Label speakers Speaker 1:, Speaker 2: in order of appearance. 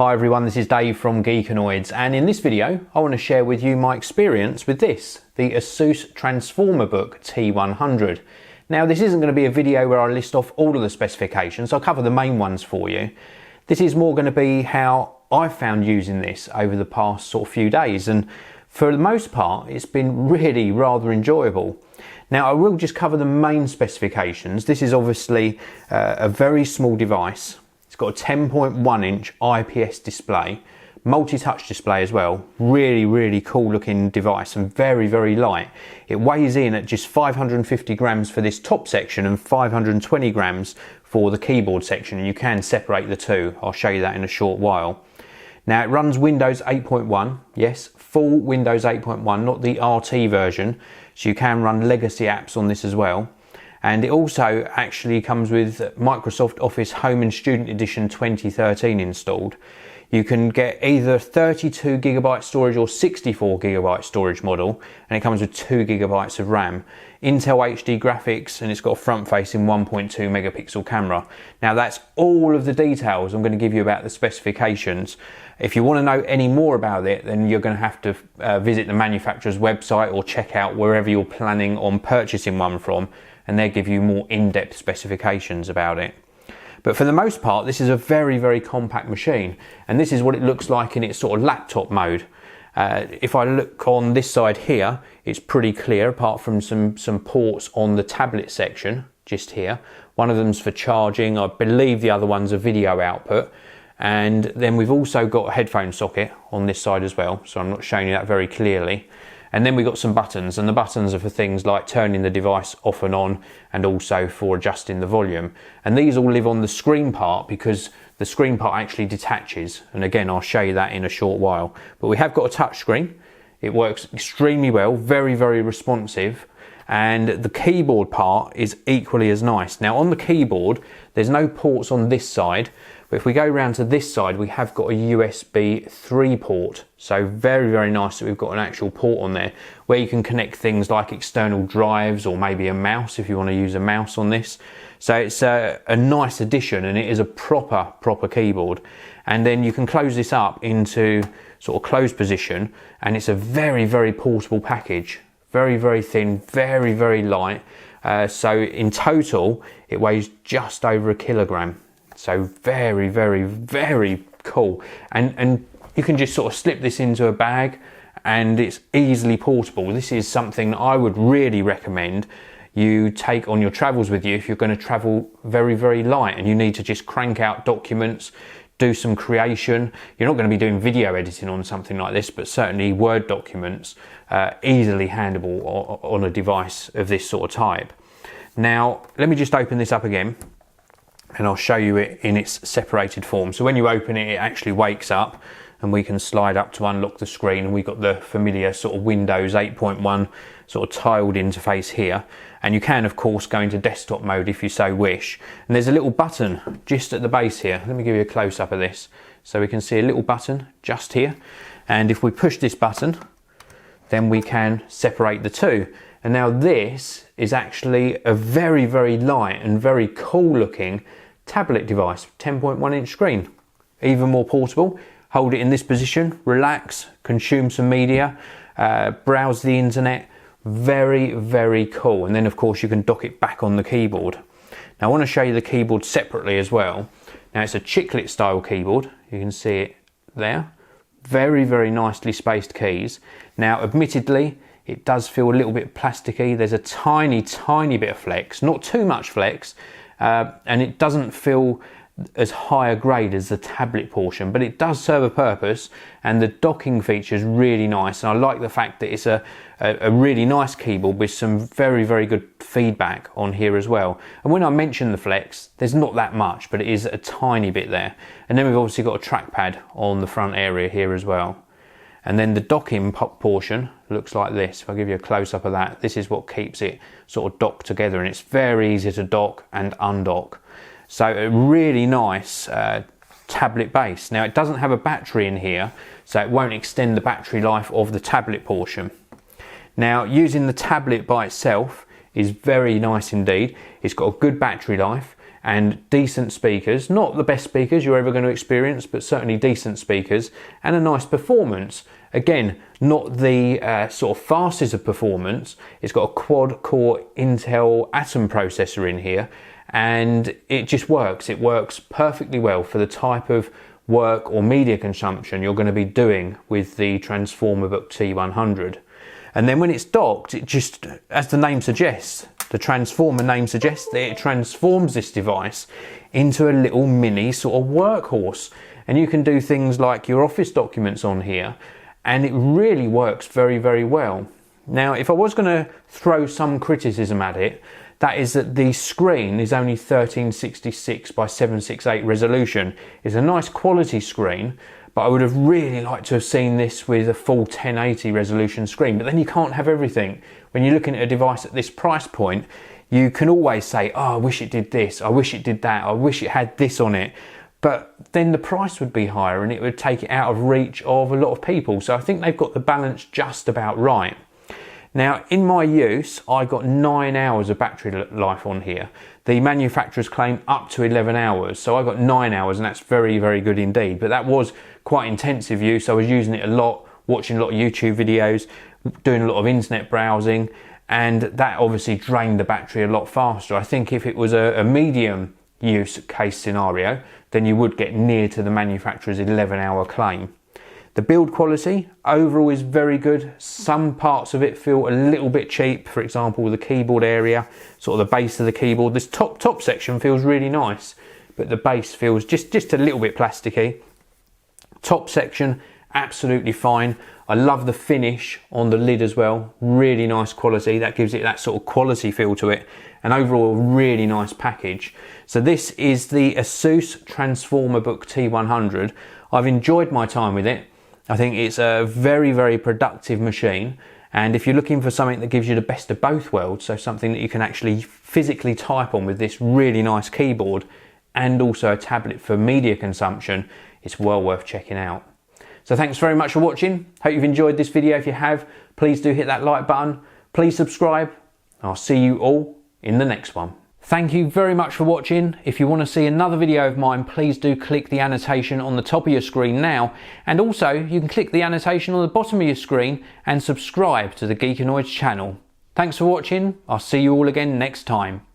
Speaker 1: Hi everyone, this is Dave from Geekanoids, and in this video I want to share with you my experience with this, the Asus Transformer Book T100. Now this isn't going to be a video where I list off all of the specifications, I'll cover the main ones for you. This is more going to be how I've found using this over the past sort of few days, and for the most part it's been really rather enjoyable. Now I will just cover the main specifications. This is obviously a very small device. It's got a 10.1 inch IPS display, multi-touch display as well. Really cool looking device and very light. It weighs in at just 550 grams for this top section and 520 grams for the keyboard section. You can separate the two. I'll show you that in a short while. Now it runs Windows 8.1, yes, full Windows 8.1, not the RT version. So you can run legacy apps on this as well. And it also actually comes with Microsoft Office Home and Student Edition 2013 installed. You can get either 32GB storage or 64GB storage model, and it comes with 2GB of RAM. Intel HD graphics, and it's got a front-facing 1.2 megapixel camera. Now that's all of the details I'm going to give you about the specifications. If you want to know any more about it, then you're going to have to visit the manufacturer's website or check out wherever you're planning on purchasing one from, and they'll give you more in-depth specifications about it. But for the most part, this is a very compact machine, and this is what it looks like in its sort of laptop mode. If I look on this side here, it's pretty clear apart from some ports on the tablet section just here. One of them's for charging, I believe the other one's a video output, and then we've also got a headphone socket on this side as well, so I'm not showing you that very clearly. And then we've got some buttons, and the buttons are for things like turning the device off and on, and also for adjusting the volume. And these all live on the screen part because the screen part actually detaches, and again I'll show you that in a short while. But we have got a touch screen. It works extremely well, very responsive, and the keyboard part is equally as nice. Now on the keyboard there's no ports on this side, but if we go round to this side, we have got a USB 3 port. So very nice that we've got an actual port on there where you can connect things like external drives or maybe a mouse if you want to use a mouse on this. So it's a nice addition, and it is a proper keyboard. And then you can close this up into sort of closed position, and it's a very portable package. Very thin, very light. So in total, it weighs just over 1 kilogram. So very cool, and you can just sort of slip this into a bag and it's easily portable. This is something that I would really recommend you take on your travels with you if you're going to travel very light and you need to just crank out documents, do some creation. You're not going to be doing video editing on something like this, but certainly Word documents easily handleable on a device of this sort of type. Now let me just open this up again, and I'll show you it in its separated form. So when you open it, it actually wakes up, and we can slide up to unlock the screen, and we've got the familiar sort of Windows 8.1 sort of tiled interface here. And you can of course go into desktop mode if you so wish. And there's a little button just at the base here. Let me give you a close up of this. So we can see a little button just here. And if we push this button, then we can separate the two. And now this is actually a very light and very cool looking tablet device, 10.1 inch screen, even more portable. Hold it in this position, relax, consume some media, browse the internet. Very cool. And then of course you can dock it back on the keyboard. Now I want to show you the keyboard separately as well. Now it's a chiclet style keyboard, you can see it there. Very nicely spaced keys. Now admittedly it does feel a little bit plasticky. There's a tiny bit of flex, not too much flex, and it doesn't feel as high a grade as the tablet portion, but it does serve a purpose, and the docking feature is really nice. And I like the fact that it's a really nice keyboard with some very good feedback on here as well. And when I mention the flex, there's not that much, but it is a tiny bit there. And then we've obviously got a trackpad on the front area here as well. And then the docking portion looks like this. If I give you a close-up of that, this is what keeps it sort of docked together, and it's very easy to dock and undock. So a really nice tablet base. Now it doesn't have a battery in here, so it won't extend the battery life of the tablet portion. Now using the tablet by itself is very nice indeed. It's got a good battery life, and decent speakers, not the best speakers you're ever going to experience, but certainly decent speakers, and a nice performance. Again, not the sort of fastest of performance. It's got a quad-core Intel Atom processor in here, and it just works. It works perfectly well for the type of work or media consumption you're going to be doing with the Transformer Book T100. And then when it's docked, it just, as the name suggests, the Transformer name suggests, that it transforms this device into a little mini sort of workhorse. And you can do things like your office documents on here, and it really works very, very well. Now, if I was going to throw some criticism at it, that is that the screen is only 1366 by 768 resolution. It's a nice quality screen, but I would have really liked to have seen this with a full 1080 resolution screen. But then you can't have everything. When you're looking at a device at this price point, you can always say, oh, I wish it did this, I wish it did that, I wish it had this on it. But then the price would be higher and it would take it out of reach of a lot of people. So I think they've got the balance just about right. Now, in my use, I got 9 hours of battery life on here. The manufacturers claim up to 11 hours, so I got 9 hours, and that's very, very good indeed. But that was quite intensive use. I was using it a lot, watching a lot of YouTube videos, doing a lot of internet browsing, and that obviously drained the battery a lot faster. I think if it was a medium use case scenario, then you would get near to the manufacturer's 11-hour claim. The build quality overall is very good. Some parts of it feel a little bit cheap. For example, the keyboard area, sort of the base of the keyboard. This top section feels really nice, but the base feels just a little bit plasticky. Top section, absolutely fine. I love the finish on the lid as well. Really nice quality. That gives it that sort of quality feel to it. And overall, a really nice package. So this is the Asus Transformer Book T100. I've enjoyed my time with it. I think it's a very, very productive machine. And if you're looking for something that gives you the best of both worlds, so something that you can actually physically type on with this really nice keyboard and also a tablet for media consumption, it's well worth checking out. So thanks very much for watching. Hope you've enjoyed this video. If you have, please do hit that like button. Please subscribe. I'll see you all in the next one. Thank you very much for watching. If you want to see another video of mine, please do click the annotation on the top of your screen now. And also, you can click the annotation on the bottom of your screen and subscribe to the Geekanoids channel. Thanks for watching. I'll see you all again next time.